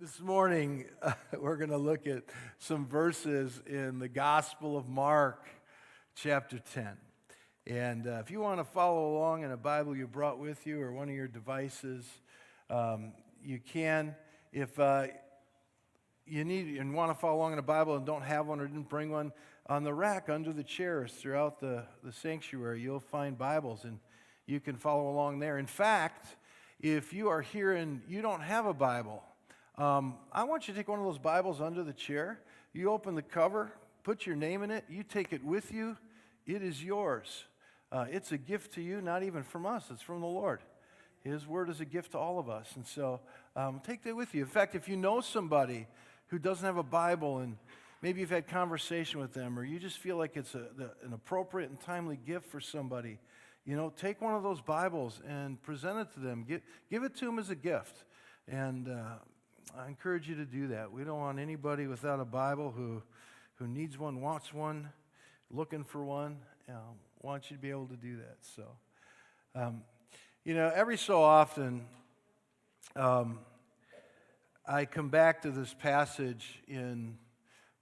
This morning, we're going to look at some verses in the Gospel of Mark, chapter 10. And if you want to follow along in a Bible you brought with you or one of your devices, you can. If you need and want to follow along in a Bible and don't have one or didn't bring one, on the rack under the chairs throughout the sanctuary, you'll find Bibles, and you can follow along there. In fact, if you are here and you don't have a Bible, I want you to take one of those Bibles under the chair. You open the cover, put your name in it, you take it with you. It is yours. It's a gift to you, not even from us. It's from the Lord. His word is a gift to all of us. And so take that with you. In fact, if you know somebody who doesn't have a Bible and maybe you've had conversation with them or you just feel like it's an appropriate and timely gift for somebody, take one of those Bibles and present it to them. Give it to them as a gift. And I encourage you to do that. We don't want anybody without a Bible who needs one, wants one, looking for one. Want you to be able to do that. So, every so often, I come back to this passage in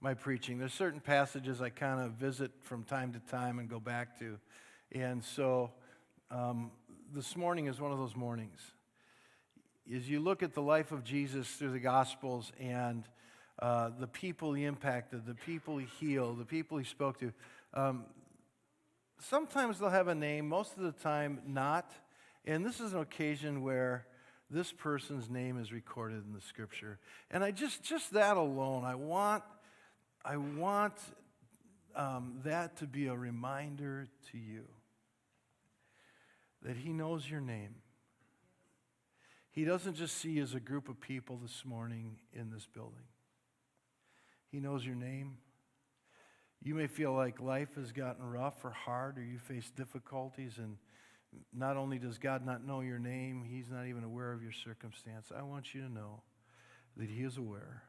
my preaching. There's certain passages I kind of visit from time to time and go back to. And so, this morning is one of those mornings. As you look at the life of Jesus through the Gospels and the people he impacted, the people he healed, the people he spoke to, sometimes they'll have a name, most of the time not. And this is an occasion where this person's name is recorded in the Scripture. And I just that alone, I want that to be a reminder to you that he knows your name. He doesn't just see you as a group of people this morning in this building. He knows your name. You may feel like life has gotten rough or hard, or you face difficulties, and not only does God not know your name, he's not even aware of your circumstance. I want you to know that he is aware.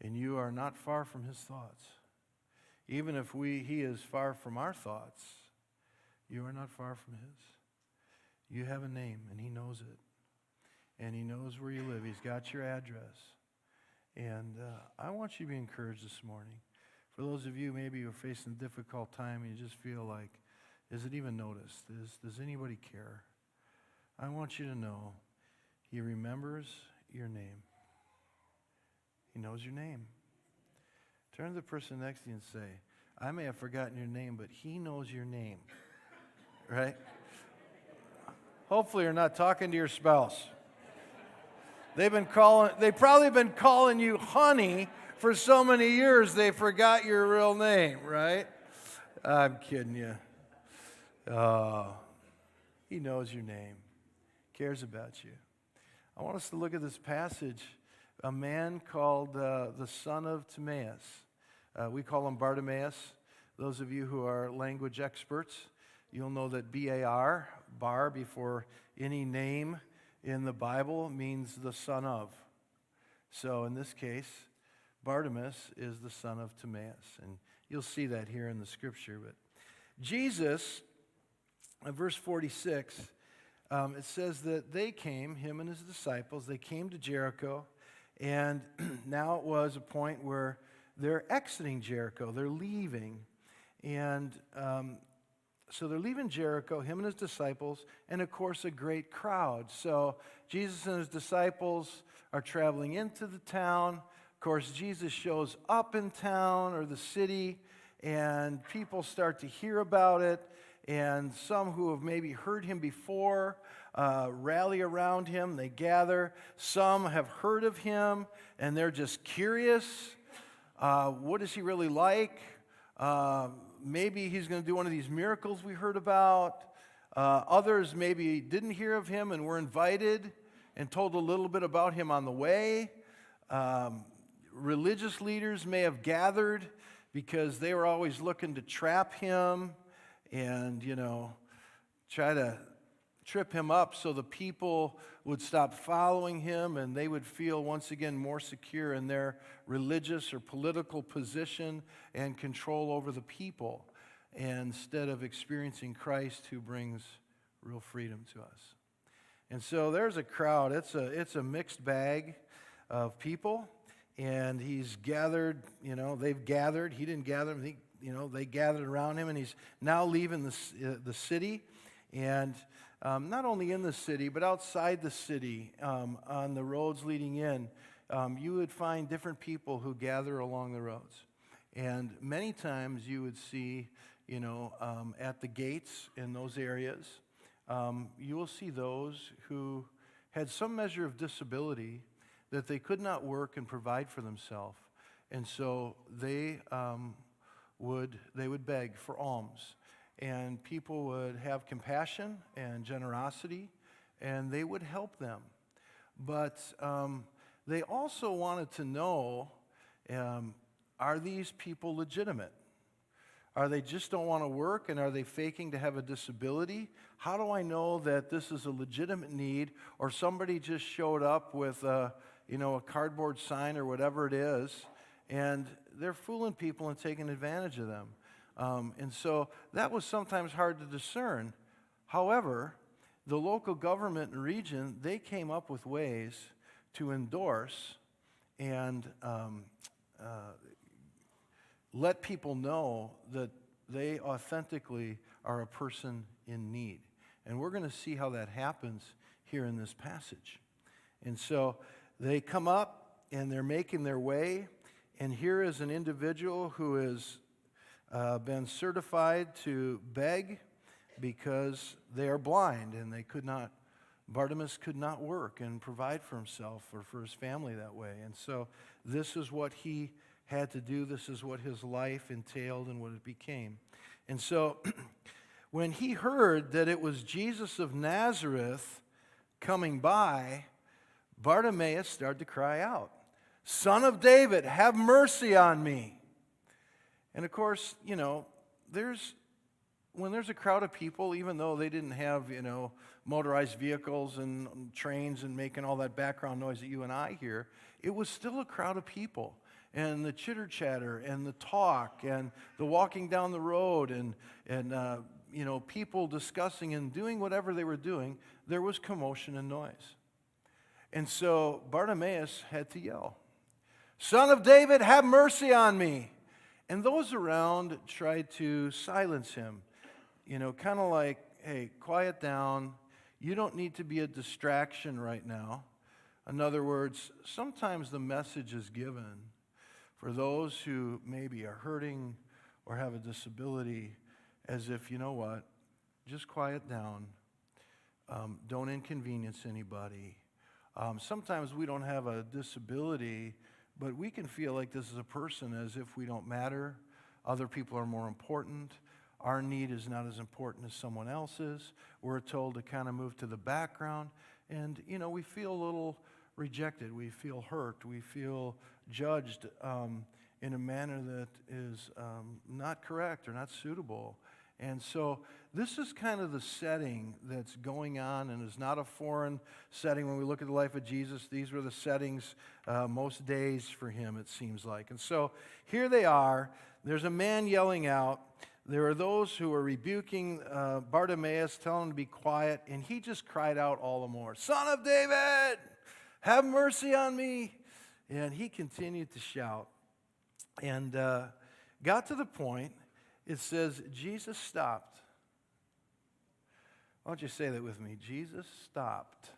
And you are not far from his thoughts. Even if he is far from our thoughts, you are not far from his. You have a name, and he knows it. And he knows where you live. He's got your address. And I want you to be encouraged this morning. For those of you maybe who are facing a difficult time and you just feel like, is it even noticed? Does anybody care? I want you to know he remembers your name. He knows your name. Turn to the person next to you and say, I may have forgotten your name, but he knows your name. Right? Hopefully you're not talking to your spouse. They've probably been calling you honey for so many years they forgot your real name, right? I'm kidding you. He knows your name, cares about you. I want us to look at this passage. A man called the son of Timaeus. We call him Bartimaeus. Those of you who are language experts, you'll know that B-A-R, bar before any name in the Bible means the son of. So in this case, Bartimaeus is the son of Timaeus. And you'll see that here in the scripture. But Jesus, in verse 46, it says that they came, him and his disciples, they came to Jericho. And now it was a point where they're exiting Jericho. They're leaving. And so they're leaving Jericho, him and his disciples, and of course a great crowd. So Jesus and his disciples are traveling into the town. Of course, Jesus shows up in town or the city, and people start to hear about it. And some who have maybe heard him before rally around him. They gather. Some have heard of him, and they're just curious. What is he really like? Maybe he's going to do one of these miracles we heard about. Others maybe didn't hear of him and were invited and told a little bit about him on the way. Religious leaders may have gathered because they were always looking to trap him and, try to trip him up so the people would stop following him and they would feel once again more secure in their religious or political position and control over the people instead of experiencing Christ who brings real freedom to us. And so there's a crowd. It's a mixed bag of people. And he's gathered, they've gathered. He didn't gather them. They gathered around him. And he's now leaving the city. And not only in the city, but outside the city, on the roads leading in, you would find different people who gather along the roads. And many times you would see, at the gates in those areas, you will see those who had some measure of disability that they could not work and provide for themselves. And so they would beg for alms. And people would have compassion and generosity, and they would help them. But they also wanted to know, are these people legitimate? Are they just don't want to work, and are they faking to have a disability? How do I know that this is a legitimate need, or somebody just showed up with a cardboard sign or whatever it is, and they're fooling people and taking advantage of them? And so that was sometimes hard to discern. However, the local government and region, they came up with ways to endorse and let people know that they authentically are a person in need. And we're going to see how that happens here in this passage. And so they come up and they're making their way. And here is an individual who has been certified to beg because they are blind and Bartimaeus could not work and provide for himself or for his family that way. And so this is what he had to do. This is what his life entailed and what it became. And so when he heard that it was Jesus of Nazareth coming by, Bartimaeus started to cry out, "Son of David, have mercy on me." And of course, when there's a crowd of people, even though they didn't have, motorized vehicles and trains and making all that background noise that you and I hear, it was still a crowd of people. And the chitter-chatter and the talk and the walking down the road and people discussing and doing whatever they were doing, there was commotion and noise. And so Bartimaeus had to yell, "Son of David, have mercy on me." And those around tried to silence him, kind of like, "Hey, quiet down. You don't need to be a distraction right now." In other words, sometimes the message is given for those who maybe are hurting or have a disability as if, just quiet down. Don't inconvenience anybody. Sometimes we don't have a disability, but we can feel like this is a person as if we don't matter. Other people are more important. Our need is not as important as someone else's. We're told to kind of move to the background. And, we feel a little rejected. We feel hurt. We feel judged in a manner that is not correct or not suitable. And so this is kind of the setting that's going on and is not a foreign setting. When we look at the life of Jesus, these were the settings most days for him, it seems like. And so here they are. There's a man yelling out. There are those who are rebuking Bartimaeus, telling him to be quiet, and he just cried out all the more, "Son of David, have mercy on me." And he continued to shout and got to the point, it says, Jesus stopped. Why don't you say that with me? Jesus stopped.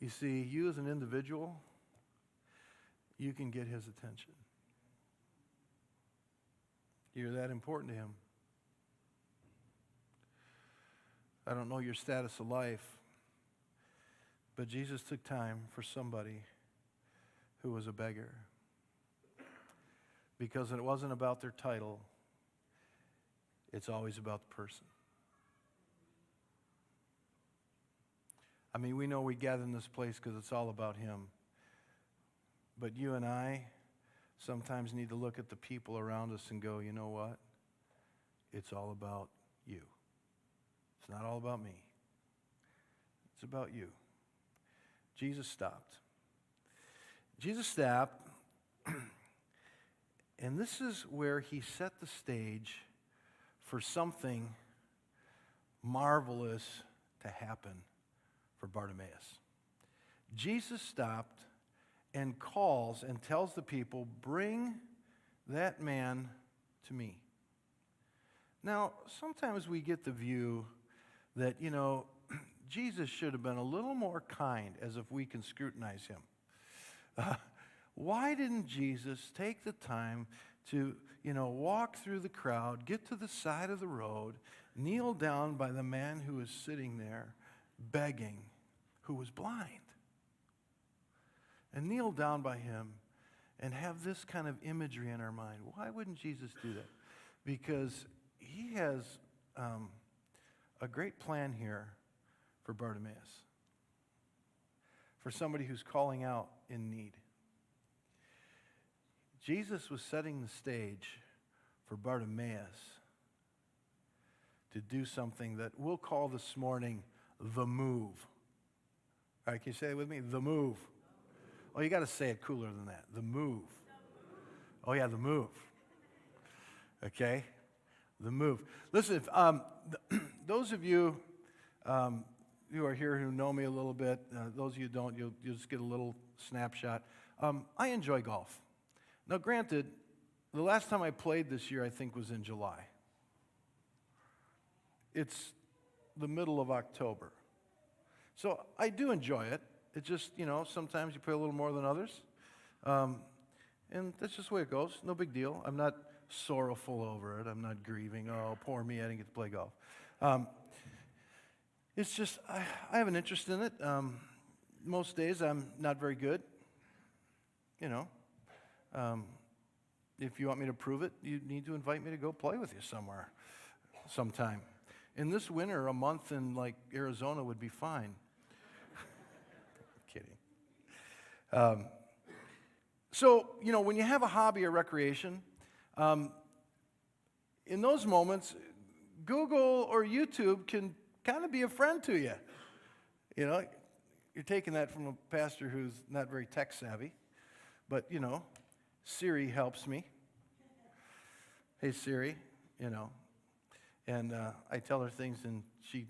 You see, you as an individual, you can get his attention. You're that important to him. I don't know your status of life, but Jesus took time for somebody who was a beggar. Because it wasn't about their title, it's always about the person. I mean, we know we gather in this place because it's all about him. But you and I sometimes need to look at the people around us and go, you know what? It's all about you. It's not all about me. It's about you. Jesus stopped. Jesus stopped, and this is where he set the stage for something marvelous to happen for Bartimaeus. Jesus stopped and calls and tells the people, bring that man to me. Now, sometimes we get the view that, Jesus should have been a little more kind, as if we can scrutinize him. Why didn't Jesus take the time to, walk through the crowd, get to the side of the road, kneel down by the man who was sitting there begging, who was blind, and kneel down by him and have this kind of imagery in our mind? Why wouldn't Jesus do that? Because he has a great plan here for Bartimaeus, for somebody who's calling out in need. Jesus was setting the stage for Bartimaeus to do something that we'll call this morning the move. All right, can you say it with me? The move. Oh, you got to say it cooler than that. The move. Oh, yeah, the move. Okay? The move. Listen, those of you who are here who know me a little bit, those of you who don't, you'll just get a little snapshot. I enjoy golf. Now, granted, the last time I played this year, I think, was in July. It's the middle of October. So I do enjoy it. It's just, sometimes you play a little more than others. And that's just the way it goes. No big deal. I'm not sorrowful over it. I'm not grieving, oh, poor me, I didn't get to play golf. It's just, I have an interest in it. Most days I'm not very good. If you want me to prove it, you need to invite me to go play with you somewhere, sometime. In this winter, a month in Arizona would be fine. Kidding. So, when you have a hobby or recreation, in those moments, Google or YouTube can kind of be a friend to you. You're taking that from a pastor who's not very tech savvy, but, Siri helps me. Hey, Siri, and I tell her things and she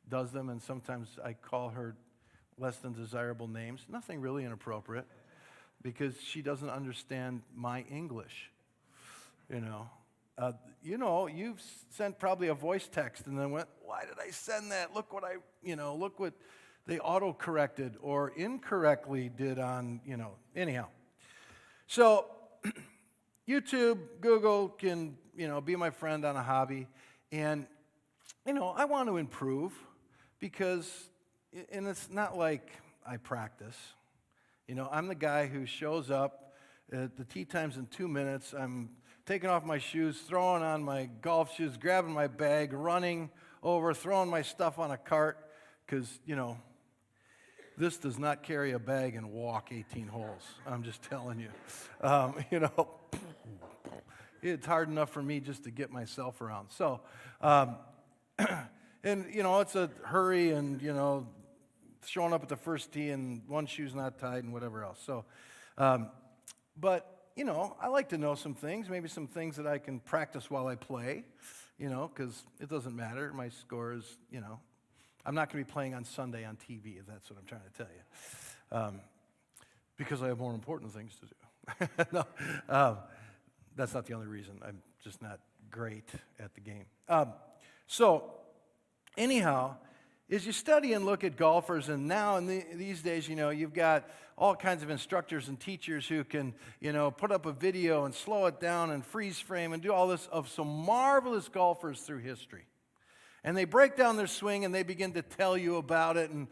does them, and sometimes I call her less than desirable names. Nothing really inappropriate, because she doesn't understand my English. You've sent probably a voice text and then went, why did I send that? Look what they auto-corrected or incorrectly did on, anyhow. So YouTube, Google can, be my friend on a hobby. And, I want to improve because, and it's not like I practice. I'm the guy who shows up at the tee times in 2 minutes. I'm taking off my shoes, throwing on my golf shoes, grabbing my bag, running over, throwing my stuff on a cart, because, this does not carry a bag and walk 18 holes. I'm just telling you. It's hard enough for me just to get myself around. So, and, it's a hurry and, showing up at the first tee and one shoe's not tied and whatever else. So, but, I like to know some things, maybe some things that I can practice while I play, because it doesn't matter. My score is, I'm not going to be playing on Sunday on TV, if that's what I'm trying to tell you, because I have more important things to do. No, that's not the only reason. I'm just not great at the game. So, anyhow, as you study and look at golfers, and now in these days, you've got all kinds of instructors and teachers who can, put up a video and slow it down and freeze frame and do all this of some marvelous golfers through history. And they break down their swing and they begin to tell you about it and,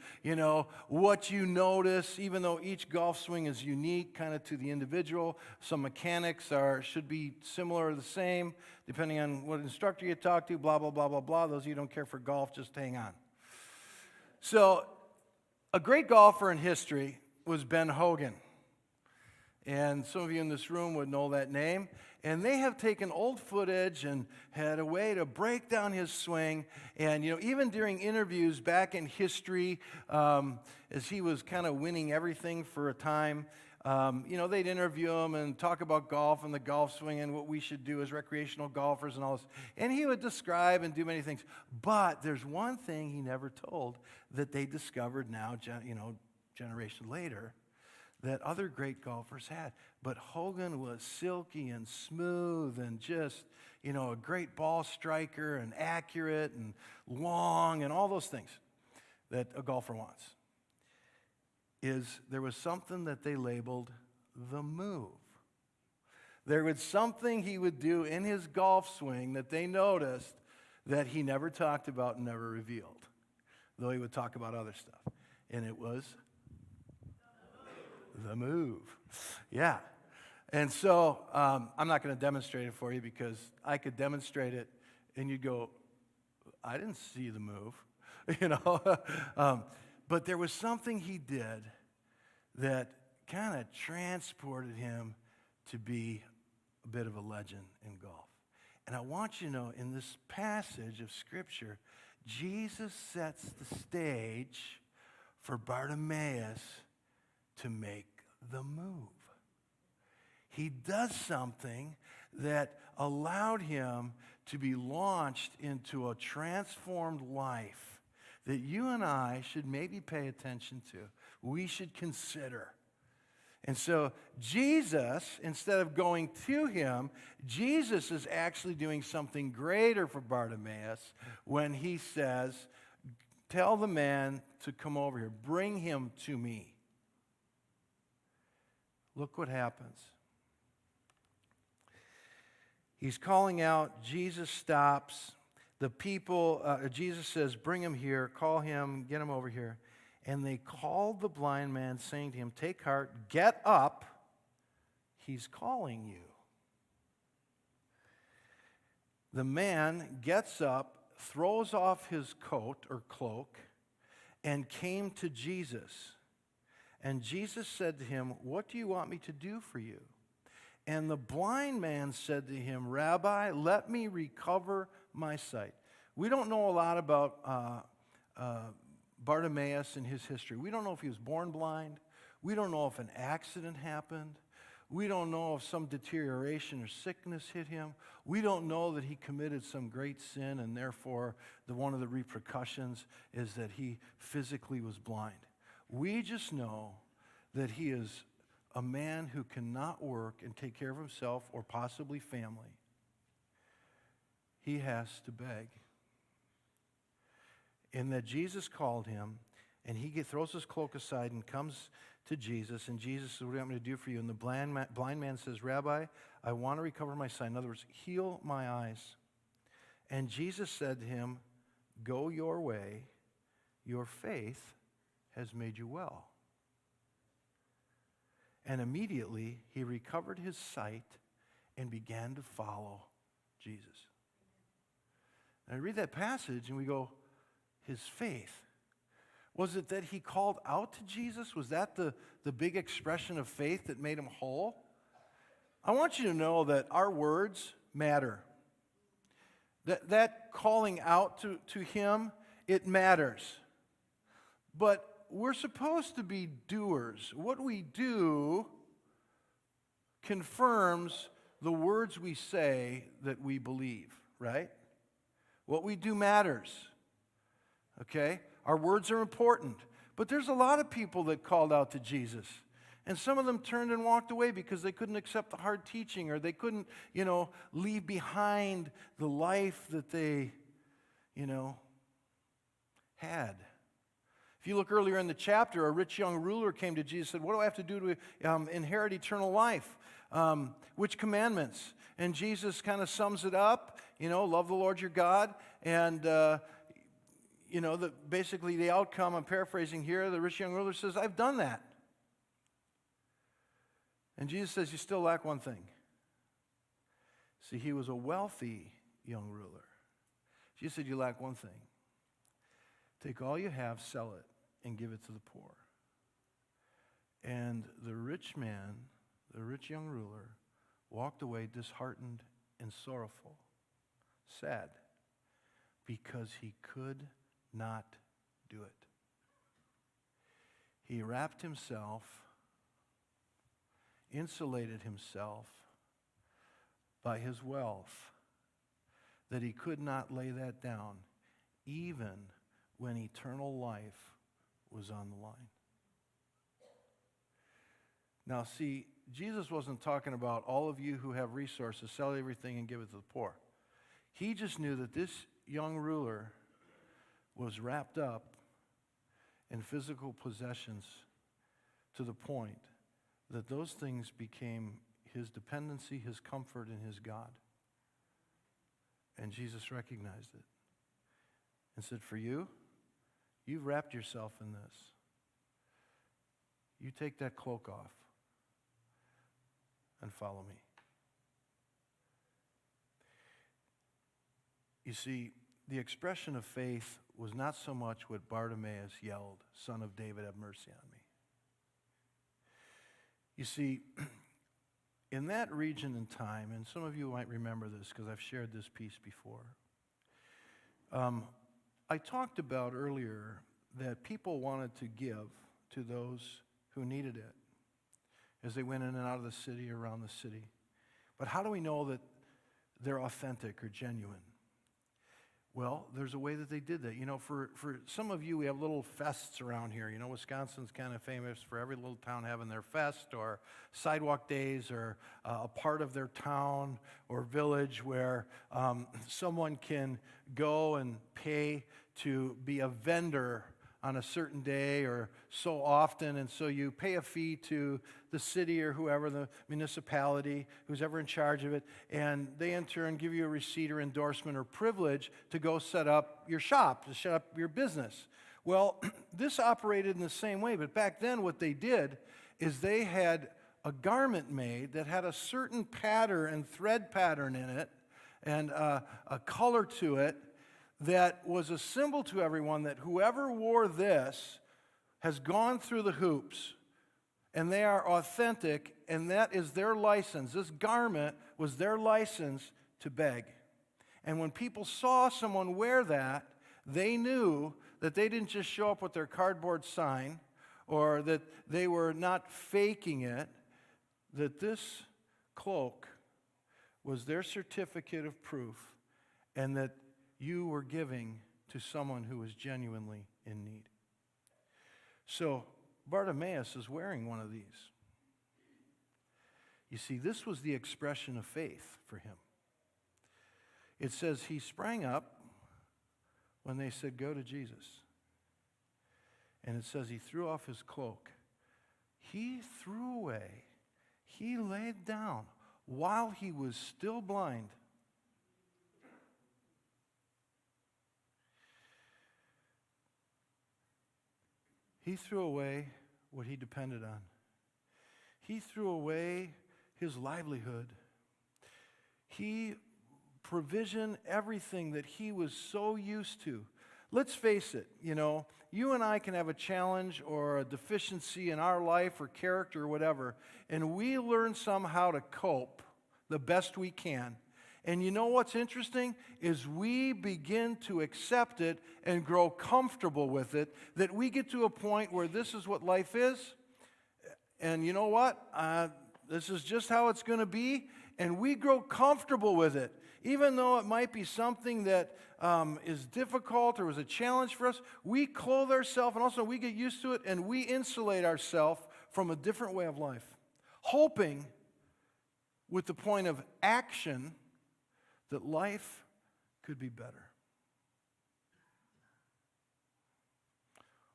what you notice, even though each golf swing is unique kind of to the individual. Some mechanics should be similar or the same, depending on what instructor you talk to, blah, blah, blah, blah, blah. Those of you who don't care for golf, just hang on. So, a great golfer in history was Ben Hogan. And some of you in this room would know that name. And they have taken old footage and had a way to break down his swing. And, even during interviews back in history, as he was kind of winning everything for a time, they'd interview him and talk about golf and the golf swing and what we should do as recreational golfers and all this. And he would describe and do many things. But there's one thing he never told that they discovered now, generation later, that other great golfers had. But Hogan was silky and smooth and just, a great ball striker and accurate and long and all those things that a golfer wants. There was something that they labeled the move. There was something he would do in his golf swing that they noticed that he never talked about and never revealed, though he would talk about other stuff. And it was the move. Yeah. And so I'm not going to demonstrate it for you because I could demonstrate it and you'd go, I didn't see the move, But there was something he did that kind of transported him to be a bit of a legend in golf. And I want you to know, in this passage of Scripture, Jesus sets the stage for Bartimaeus to make the move. He does something that allowed him to be launched into a transformed life that you and I should maybe pay attention to. We should consider. And so Jesus, instead of going to him, Jesus is actually doing something greater for Bartimaeus when he says, tell the man to come over here. Bring him to me. Look what happens. He's calling out. Jesus stops. The people, Jesus says, bring him here, call him, get him over here. And they called the blind man, saying to him, take heart, get up, he's calling you. The man gets up, throws off his coat or cloak, and came to Jesus. And Jesus said to him, what do you want me to do for you? And the blind man said to him, Rabbi, let me recover my sight. We don't know a lot about Bartimaeus and his history. We don't know if he was born blind. We don't know if an accident happened. We don't know if some deterioration or sickness hit him. We don't know that he committed some great sin and therefore one of the repercussions is that he physically was blind. We just know that he is a man who cannot work and take care of himself or possibly family. He has to beg. And that Jesus called him, and he throws his cloak aside and comes to Jesus, and Jesus says, what do you want me to do for you? And the blind man says, Rabbi, I want to recover my sight. In other words, heal my eyes. And Jesus said to him, go your way, your faith has made you well. And immediately he recovered his sight and began to follow Jesus. And I read that passage and we go, his faith. Was it that he called out to Jesus? Was that the big expression of faith that made him whole? I want you to know that our words matter. That calling out to him, it matters. But we're supposed to be doers. What we do confirms the words we say that we believe, right? What we do matters. Okay? Our words are important. But there's a lot of people that called out to Jesus. And some of them turned and walked away because they couldn't accept the hard teaching or they couldn't, leave behind the life that they, had. If you look earlier in the chapter, a rich young ruler came to Jesus and said, what do I have to do to inherit eternal life? Which commandments? And Jesus kind of sums it up, love the Lord your God. And, basically the outcome, I'm paraphrasing here, the rich young ruler says, I've done that. And Jesus says, you still lack one thing. See, he was a wealthy young ruler. Jesus said, you lack one thing. Take all you have, sell it, and give it to the poor. And the rich man, the rich young ruler, walked away disheartened and sorrowful, sad, because he could not do it. He wrapped himself insulated himself by his wealth, that he could not lay that down, even when eternal life was on the line. Now, see, Jesus wasn't talking about all of you who have resources, sell everything and give it to the poor. He just knew that this young ruler was wrapped up in physical possessions to the point that those things became his dependency, his comfort, and his God. And Jesus recognized it and said, for you, you've wrapped yourself in this. You take that cloak off and follow me. You see, the expression of faith was not so much what Bartimaeus yelled, "Son of David, have mercy on me." You see, in that region and time, and some of you might remember this because I've shared this piece before, I talked about earlier that people wanted to give to those who needed it as they went in and out of the city, around the city. But how do we know that they're authentic or genuine? Well, there's a way that they did that. You know, for some of you, we have little fests around here. You know, Wisconsin's kind of famous for every little town having their fest or sidewalk days or a part of their town or village where someone can go and pay to be a vendor on a certain day or so often, and so you pay a fee to the city or whoever, the municipality, who's ever in charge of it, and they in turn give you a receipt or endorsement or privilege to go set up your shop, to set up your business. Well, this operated in the same way, but back then what they did is they had a garment made that had a certain pattern and thread pattern in it and a color to it that was a symbol to everyone that whoever wore this has gone through the hoops, and they are authentic, and that is their license. This garment was their license to beg. And when people saw someone wear that, they knew that they didn't just show up with their cardboard sign or that they were not faking it, that this cloak was their certificate of proof and that you were giving to someone who was genuinely in need. So Bartimaeus is wearing one of these. You see, this was the expression of faith for him. It says he sprang up when they said, "Go to Jesus." And it says he threw off his cloak. He threw away, he laid down while he was still blind. He threw away what he depended on. He threw away his livelihood. He provisioned everything that he was so used to. Let's face it, you know, you and I can have a challenge or a deficiency in our life or character or whatever, and we learn somehow to cope the best we can. And you know what's interesting is we begin to accept it and grow comfortable with it, that we get to a point where this is what life is. And you know what? This is just how it's going to be. And we grow comfortable with it. Even though it might be something that is difficult or is a challenge for us, we clothe ourselves and also we get used to it and we insulate ourselves from a different way of life. Hoping with the point of action that life could be better.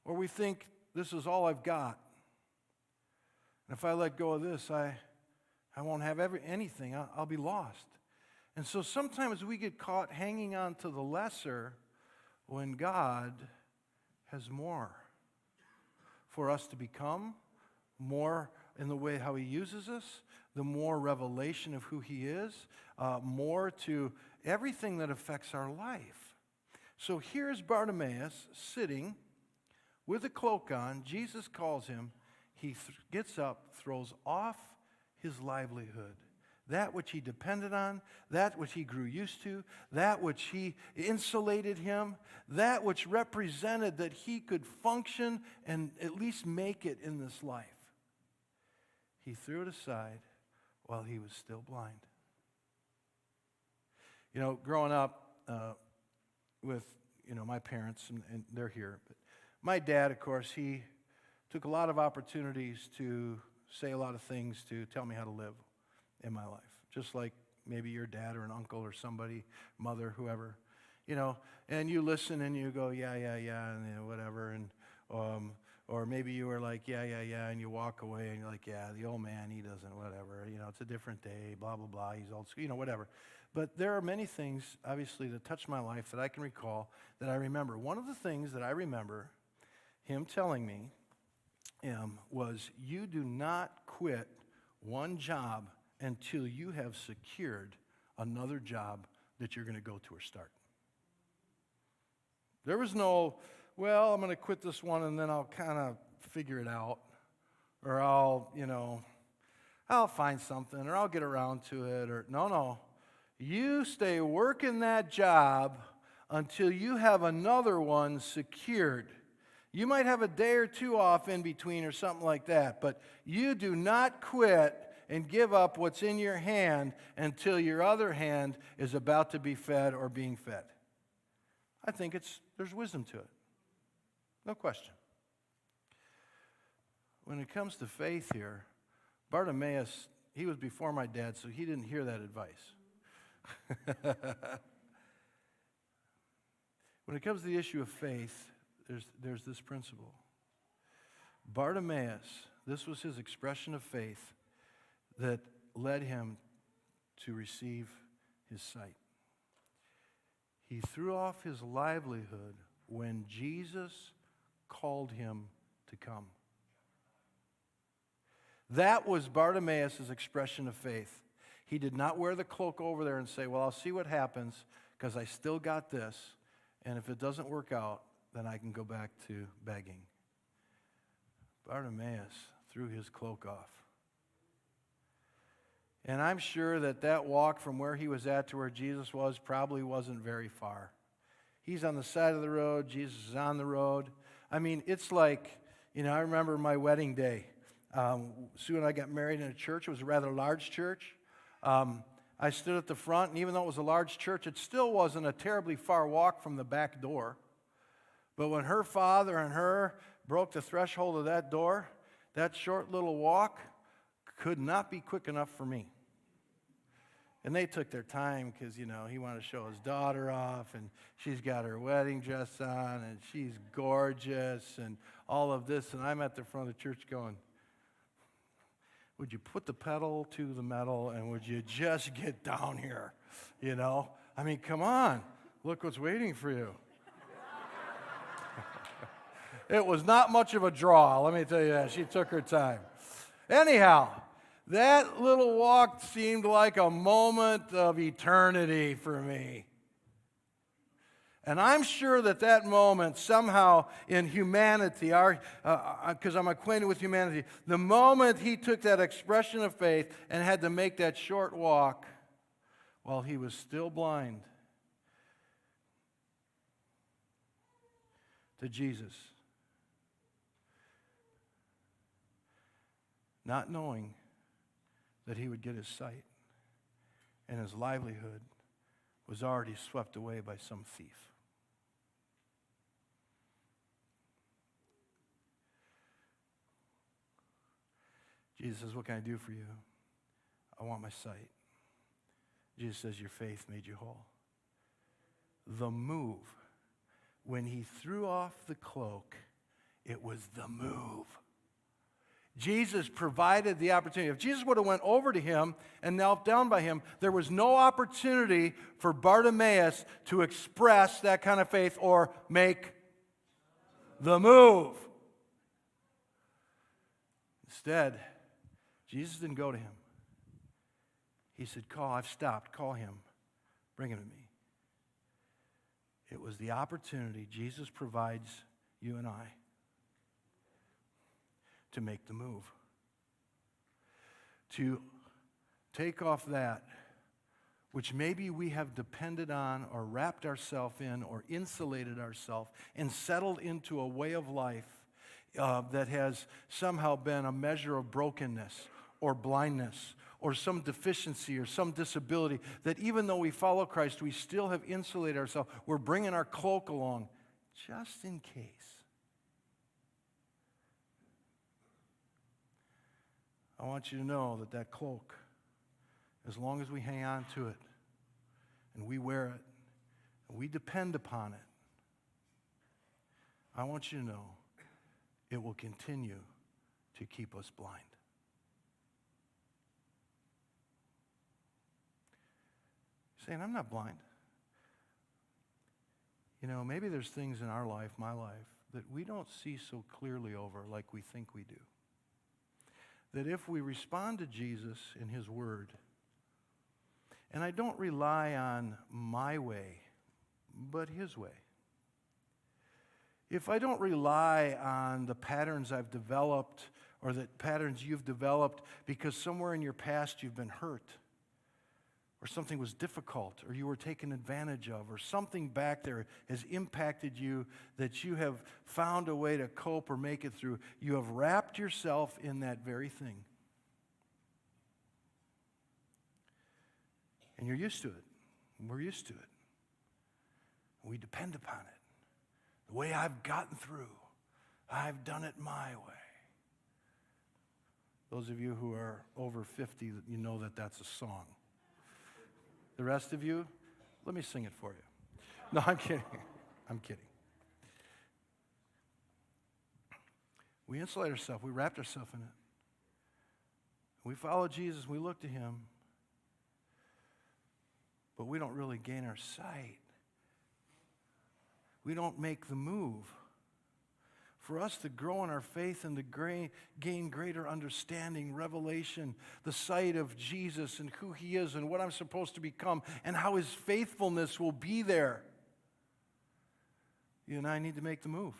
Or we think this is all I've got. And if I let go of this, I won't have anything. I'll be lost. And so sometimes we get caught hanging on to the lesser when God has more for us to become, more in the way how he uses us, the more revelation of who he is, more to everything that affects our life. So here's Bartimaeus sitting with a cloak on. Jesus calls him. He gets up, throws off his livelihood, that which he depended on, that which he grew used to, that which he insulated him, that which represented that he could function and at least make it in this life. he threw it aside while he was still blind. You know, growing up with, my parents, and they're here, but my dad, of course, he took a lot of opportunities to say a lot of things to tell me how to live in my life, just like maybe your dad or an uncle or somebody, mother, whoever, and you listen and you go, yeah, and whatever, and or maybe you were like, yeah, and you walk away and you're like, yeah, the old man, he doesn't, whatever, it's a different day, blah, blah, blah, he's old school, whatever. But there are many things, obviously, that touch my life that I can recall, that I remember. One of the things that I remember him telling me was, you do not quit one job until you have secured another job that you're going to go to or start. There was no, well, I'm going to quit this one and then I'll kind of figure it out, or I'll find something, or I'll get around to it, or no. You stay working that job until you have another one secured. You might have a day or two off in between or something like that, but you do not quit and give up what's in your hand until your other hand is about to be fed or being fed. I think there's wisdom to it. No question. When it comes to faith here, Bartimaeus, he was before my dad, so he didn't hear that advice. When it comes to the issue of faith, there's this principle. Bartimaeus, this was his expression of faith that led him to receive his sight. He threw off his livelihood when Jesus called him to come. That was Bartimaeus' expression of faith. He did not wear the cloak over there and say, well, I'll see what happens because I still got this, and if it doesn't work out, then I can go back to begging. Bartimaeus threw his cloak off. And I'm sure that walk from where he was at to where Jesus was probably wasn't very far. He's on the side of the road. Jesus is on the road. I mean, it's like, I remember my wedding day. Sue and I got married in a church. It was a rather large church. I stood at the front, and even though it was a large church, it still wasn't a terribly far walk from the back door. But when her father and her broke the threshold of that door, that short little walk could not be quick enough for me. And they took their time because, he wanted to show his daughter off, and she's got her wedding dress on, and she's gorgeous, and all of this. And I'm at the front of the church going, would you put the pedal to the metal, and would you just get down here? I mean, come on. Look what's waiting for you. It was not much of a draw, let me tell you that. She took her time. Anyhow, that little walk seemed like a moment of eternity for me. And I'm sure that moment somehow in humanity, because I'm acquainted with humanity, the moment he took that expression of faith and had to make that short walk while he was still blind to Jesus, not knowing that he would get his sight, and his livelihood was already swept away by some thief. Jesus says, what can I do for you? I want my sight. Jesus says, your faith made you whole. The move, when he threw off the cloak, it was the move. Jesus provided the opportunity. If Jesus would have went over to him and knelt down by him, there was no opportunity for Bartimaeus to express that kind of faith or make the move. Instead, Jesus didn't go to him. He said, I've stopped. Call him. Bring him to me. It was the opportunity Jesus provides you and I to make the move. To take off that which maybe we have depended on or wrapped ourselves in or insulated ourselves and settled into a way of life that has somehow been a measure of brokenness or blindness or some deficiency or some disability, that even though we follow Christ, we still have insulated ourselves. We're bringing our cloak along just in case. I want you to know that that cloak, as long as we hang on to it and we wear it and we depend upon it, I want you to know it will continue to keep us blind. You're saying, I'm not blind. You know, maybe there's things in our life, my life, that we don't see so clearly over like we think we do. That if we respond to Jesus in His Word, and I don't rely on my way, but His way. If I don't rely on the patterns I've developed or the patterns you've developed because somewhere in your past you've been hurt, or something was difficult, or you were taken advantage of, or something back there has impacted you that you have found a way to cope or make it through, you have wrapped yourself in that very thing. And you're used to it. We're used to it. We depend upon it. The way I've gotten through, I've done it my way. Those of you who are over 50, you know that that's a song. The rest of you, let me sing it for you. No, I'm kidding. I'm kidding. We insulate ourselves. We wrapped ourselves in it. We follow Jesus. We look to Him. But we don't really gain our sight. We don't make the move. For us to grow in our faith and to gain greater understanding, revelation, the sight of Jesus and who He is and what I'm supposed to become and how His faithfulness will be there, you and I need to make the move.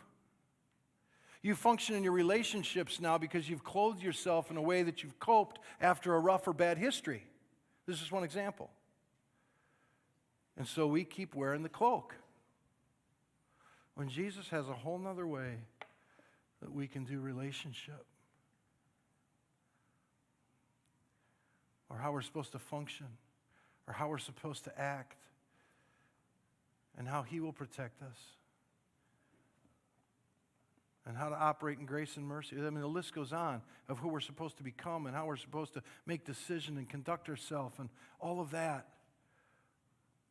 You function in your relationships now because you've clothed yourself in a way that you've coped after a rough or bad history. This is one example. And so we keep wearing the cloak. When Jesus has a whole nother way that we can do relationship, or how we're supposed to function, or how we're supposed to act, and how He will protect us, and how to operate in grace and mercy. I mean, the list goes on of who we're supposed to become and how we're supposed to make decisions and conduct ourselves and all of that.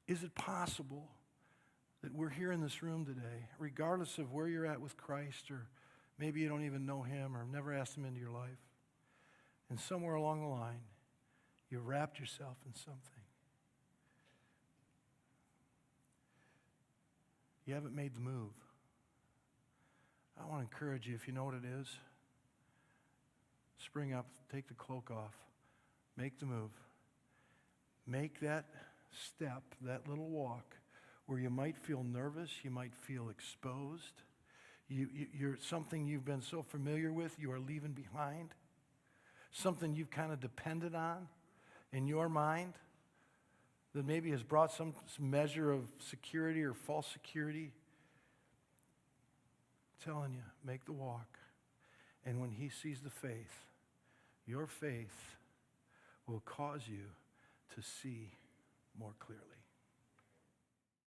Is it possible that we're here in this room today, regardless of where you're at with Christ, or maybe you don't even know Him or never asked Him into your life, and somewhere along the line, you wrapped yourself in something. You haven't made the move. I want to encourage you, if you know what it is, spring up, take the cloak off, make the move. Make that step, that little walk, where you might feel nervous, you might feel exposed. You're something you've been so familiar with, you are leaving behind. Something you've kind of depended on in your mind that maybe has brought some measure of security or false security. I'm telling you, make the walk. And when He sees the faith, your faith will cause you to see more clearly.